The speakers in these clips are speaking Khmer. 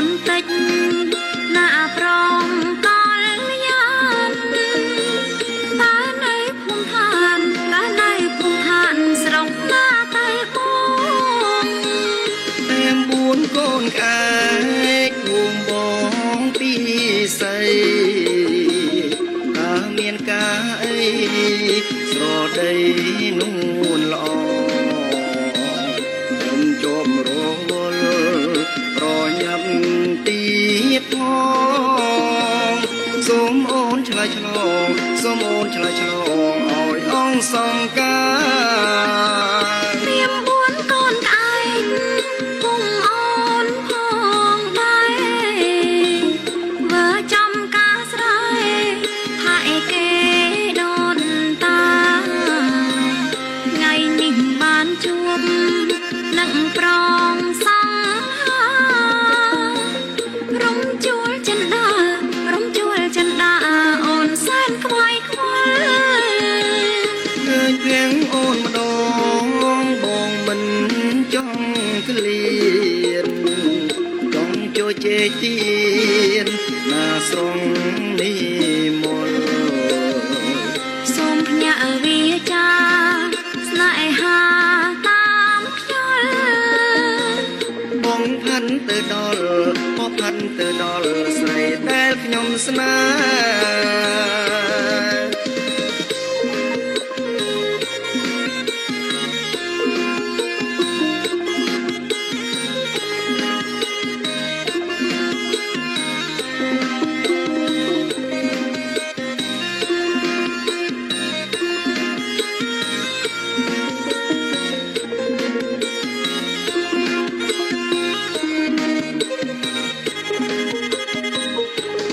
បន្តិចណាប្រងកលយានតើនៅភូមិឋានតើនៅភូមិឋានស្រុកណាតែបងតែ4កូនក្អែកភូមិបងពីស័យតើមានការអីស្រដីនួនល្អខ្ញុំជាប់រវល់ប្រញាប់ទៀតផងសូមអូនឆ្លើយឆ្លងសូមអូនឆ្លើយឆ្លងឲ្យអង្គសង្ការនាម4កូនក្អែកពុំអូនផងដែរវើចំការស្រែថាឯគេដូនតាថ្ងៃនេះបានជួបនឹងប្រងសង្ហារំជួលចិន្តារំជួលចិន្តាអូនសែនខ្វាយខ្វល់ឃើញភ្លៀងអូនម្ដងបងមិនចង់ក្លៀនចង់ជួយជេទៀនណាស្រងនេះមលសូមភ្ញាក់វាចាស្នេហាតាមខ្យល់បងផាន់ទៅដល់បបផាន់ទៅដល់ស្រីដែលខ្ញុំស្នេហ៍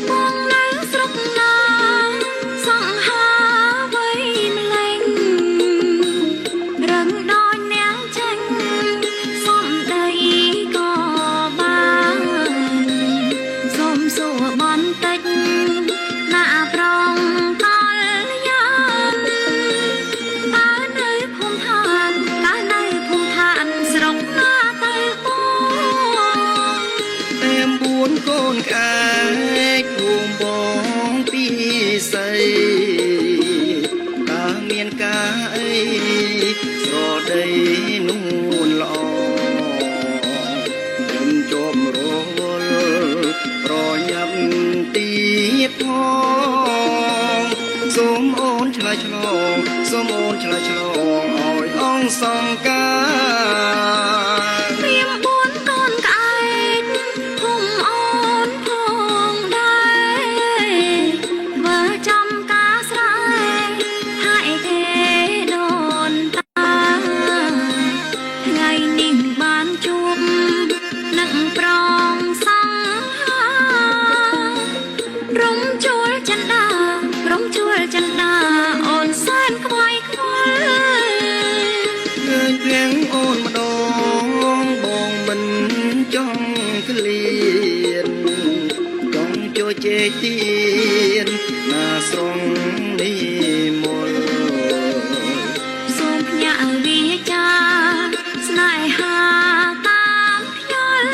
បងនៅស្រុកណាសង្ហាវ័យម្លេងរឹងដូចនាងចេញសំដីក៏បានសូមសួរបន្តិចណាប្រងកលយានតើនៅភូមិឋានតើនៅភូមិឋានស្រុកណាទៅបងតែ4កូនក្អែកភូមិបងពីស័យតើមានការអីស្រដីនួនល្អខ្ញុំជាប់រវល់ប្រញាប់ទៀតផងសូមអូនឆ្លើយឆ្លងសូមអូនឆ្លើយឆ្លងឲ្យអង្គសង្ការព្រាម4កូនក្អែកភូមិអូនផងដែរធ្វើចំការស្រែហើយគេដូនតាថ្ងៃនេះបានជួបនឹងប្រងសង្ហារំជួលចិន្តារំជួលចិន្តាអូនសែនខ្វាយខ្វល់ឃើញភ្លៀងអូនម្ដងបងមិនចង់ក្លៀនចង់ជួយជេទៀនណាស្រងនេះមលសូមភ្ញាក់វាចាស្នេហាតាមខ្យល់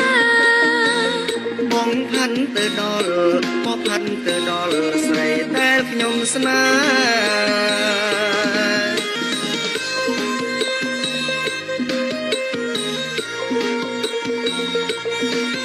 បងផាន់ទៅដល់បបផាន់ទៅដល់ស្រីដែលខ្ញុំស្នេហ៍